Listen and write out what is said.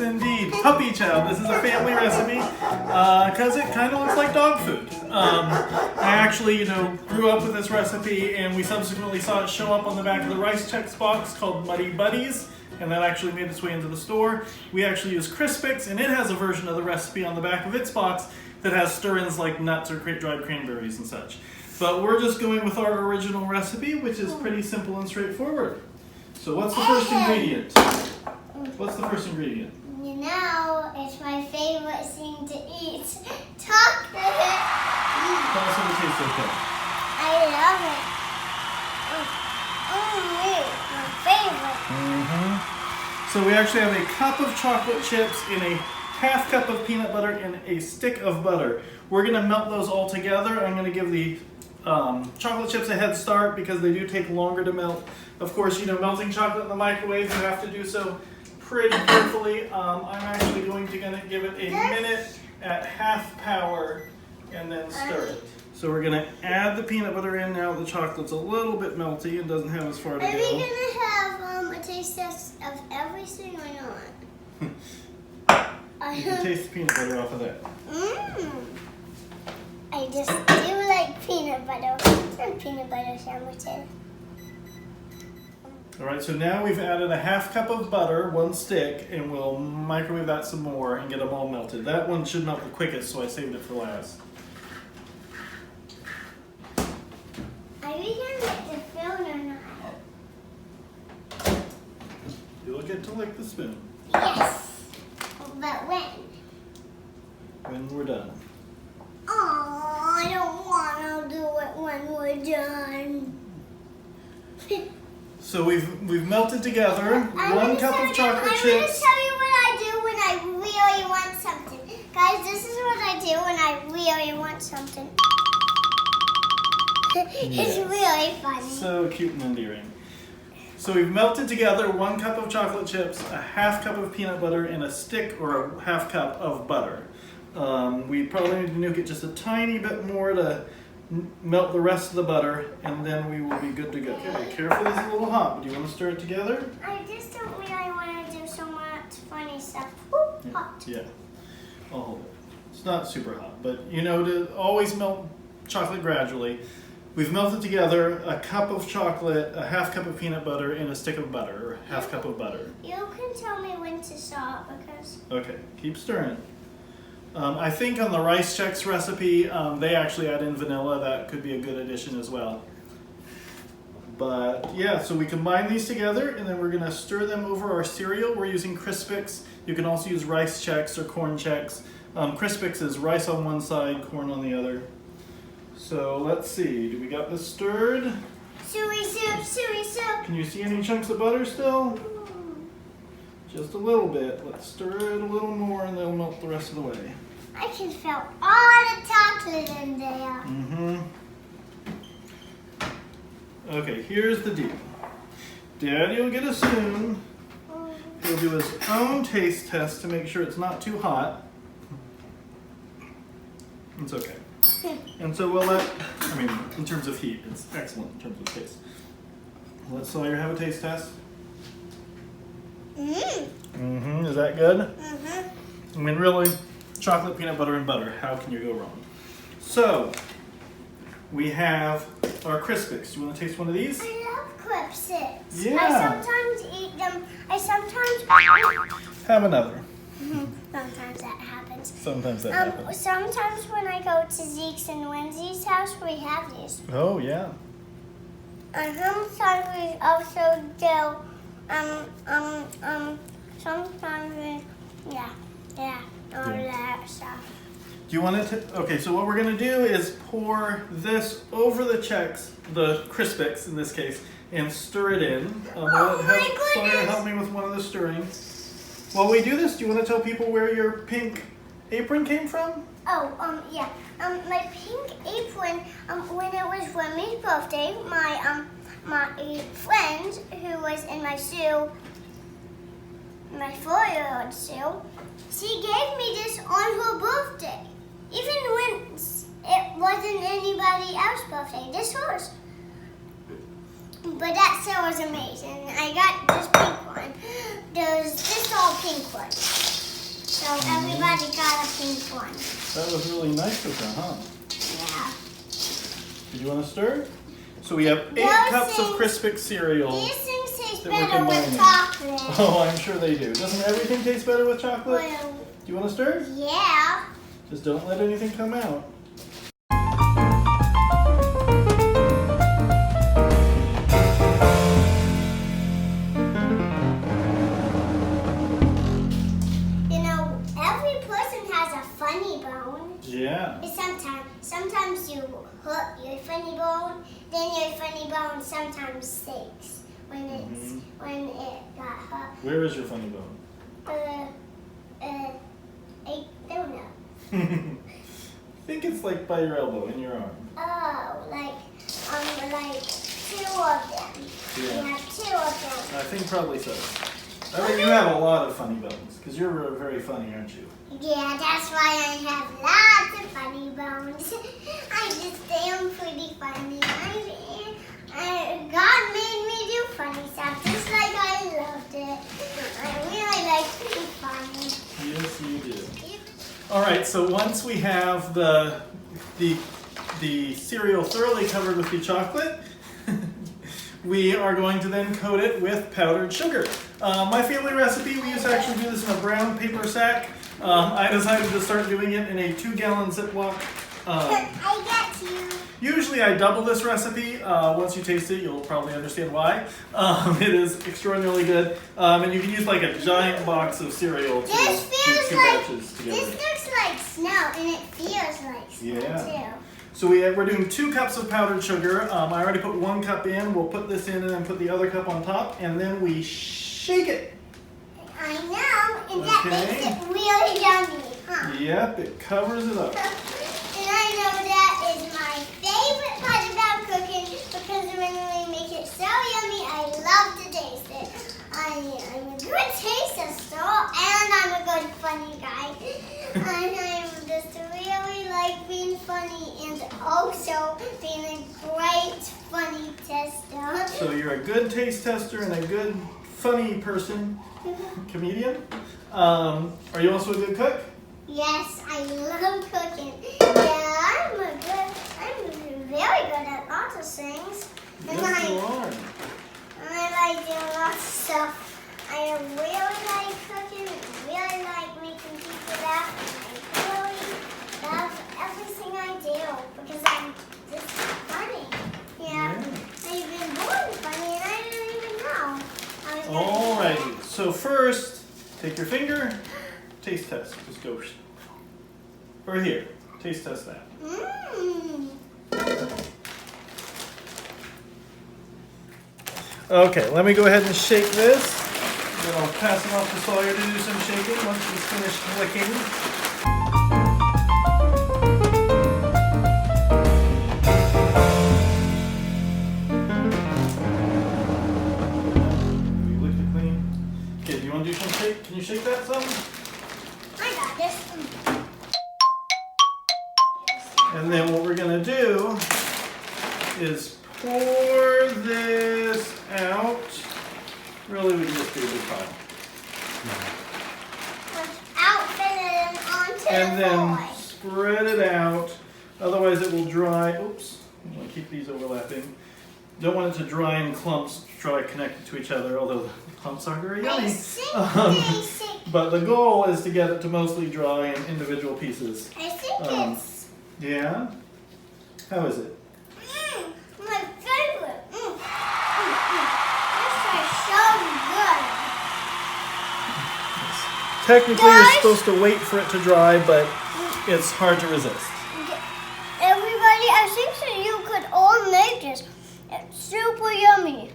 indeed. Puppy chow. This is a family recipe because it kind of looks like dog food. I actually, grew up with this recipe, and we subsequently saw it show up on the back of the Rice Chex box called Muddy Buddies, and that actually made its way into the store. We actually use Crispex, and it has a version of the recipe on the back of its box that has stir-ins like nuts or dried cranberries and such. But we're just going with our original recipe, which is pretty simple and straightforward. So what's the first ingredient? What's the first ingredient? It's my favorite thing to eat. Chocolate. Tell us what it tastes like. I love it. My favorite. So we actually have a cup of chocolate chips in a half cup of peanut butter and a stick of butter. We're going to melt those all together. I'm going to give the chocolate chips a head start because they do take longer to melt. Of course, melting chocolate in the microwave, you have to do so pretty carefully. I'm actually going to give it a minute at half power and then stir it. So we're going to add the peanut butter in now. The chocolate's a little bit melty and doesn't have as far to go. Are we going to have a taste test of everything or not? You can taste the peanut butter off of that. I just do like peanut butter and peanut butter sandwiches. All right, so now we've added a half cup of butter, one stick, and we'll microwave that some more and get them all melted. That one should melt the quickest, so I saved it for last. Are we going to get the spoon or not? You'll get to lick the spoon. Yes. But when? When we're done. Oh, I don't want to do it when we're done. So we've melted together 1 cup of chocolate chips. I'm going to tell you what I do when I really want something. Guys, this is what I do when I really want something. It's really funny. So cute and endearing. So we've melted together 1 cup of chocolate chips, a half cup of peanut butter, and a stick or a half cup of butter. We probably need to nuke it just a tiny bit more to melt the rest of the butter, and then we will be good to go. Okay, careful, this is a little hot, but do you want to stir it together? I just don't really want to do so much funny stuff. Hot. Yeah, I'll hold it. It's not super hot, but to always melt chocolate gradually. We've melted together a cup of chocolate, a half cup of peanut butter, and a stick of butter, or half cup of butter. You can tell me when to stop because... Okay, keep stirring. I think on the Rice Chex recipe, they actually add in vanilla. That could be a good addition as well. But yeah, so we combine these together, and then we're going to stir them over our cereal. We're using Crispex. You can also use Rice Chex or Corn Chex. Crispex is rice on one side, corn on the other. So let's see, do we got this stirred? Suey soup. Can you see any chunks of butter still? Just a little bit. Let's stir it a little more and they'll melt the rest of the way. I can feel all the chocolate in there. Okay, here's the deal. Daddy will get a spoon. He'll do his own taste test to make sure it's not too hot. It's okay. And so we'll in terms of heat, it's excellent in terms of taste. Let Sawyer have a taste test. Is that good? Really, chocolate, peanut butter, and butter. How can you go wrong? So, we have our Crispex. Do you want to taste one of these? I love Crispex. Yeah. I sometimes eat them. Have another. Sometimes that happens. Sometimes that happens. Sometimes when I go to Zeke's and Lindsay's house, we have these. Oh, yeah. And sometimes we also do, sometimes we, all that stuff. Do you want it to, okay, so what we're going to do is pour this over the Chex, the Crispex in this case, and stir it in. Sawyer help me with one of the stirring. While we do this, do you want to tell people where your pink apron came from? Yeah. My pink apron, when it was Remy's birthday, my friend who was in my shoe, my 4-year-old shoe, she gave me this on her birthday. Even when it wasn't anybody else's birthday, this was. But that still was amazing. I got this pink one. There's this all pink one. So everybody got a pink one. That was really nice of them, huh? Yeah. Did you want to stir? So we have 8 Those cups of things- Crispex cereal. These things taste that we're better with combining. chocolate. Oh, I'm sure they do. Doesn't everything taste better with chocolate? Well, Do you want to stir? yeah. Just don't let anything come out. You know, every person has a funny bone. Yeah. Sometimes you hurt your funny bone, then your funny bone sometimes sticks when it got hurt. Where is your funny bone? I don't know. I think it's like by your elbow, in your arm. Oh, like 2 of them. Yeah. We have 2 of them. I think probably so. I think you have a lot of funny bones, because you're very funny, aren't you? Yeah, that's why I have lots of funny bones. I just am pretty funny. God made me do funny stuff, just like I loved it. I really like to be funny. Yes, you do. All right, so once we have the cereal thoroughly covered with the chocolate, we are going to then coat it with powdered sugar. My family recipe, we used to actually do this in a brown paper sack. I decided to start doing it in a 2-gallon Ziploc. I get you. Usually I double this recipe. Once you taste it, you'll probably understand why. It is extraordinarily good. And you can use like a giant box of cereal to do This 2 batches together. This looks like snow, and it feels like snow Yeah. too. So we're doing 2 cups of powdered sugar. I already put 1 cup in. We'll put this in and then put the other cup on top, and then we shake it. I know, and that Okay. makes it really yummy, huh? Yep, it covers it up. And I know that is my favorite part about cooking because when we make it so yummy, I love to taste it. I'm a good taste tester and I'm a good funny guy. And I just really like being funny and also being a great funny tester. So you're a good taste tester and a good funny person, comedian. Are you also a good cook? Yes, I love cooking. Yeah, I'm very good at lots of things. And Yes, you are. I like doing lots of stuff. I really like cooking, really like making people laugh, and I really love everything I do because I'm just funny. Yeah. I've been born funny and I didn't even know. I was gonna do Alrighty, so first, take your finger, taste test. Just go. Or here, taste test that. Mmm. Okay, let me go ahead and shake this. Then I'll pass it off to Sawyer to do some shaking once he's finished licking. You licked it clean. Okay, do you want to do some shake? Can you shake that some? I got this. And then what we're going to do is pour this out. Really, we can just do a big pile. Without filling it onto And the then boy. spread it out. Otherwise it will dry. Oops. I'm going to keep these overlapping. Don't want it to dry in clumps, dry connected to each other, although the clumps are very I yummy. think But the goal is to get it to mostly dry in individual pieces. it's Yeah? How is it? my favorite. This tastes so good. Technically, you're Guys? supposed to wait for it to dry, but it's hard to resist. Everybody, I think that you could all make this. It's super yummy.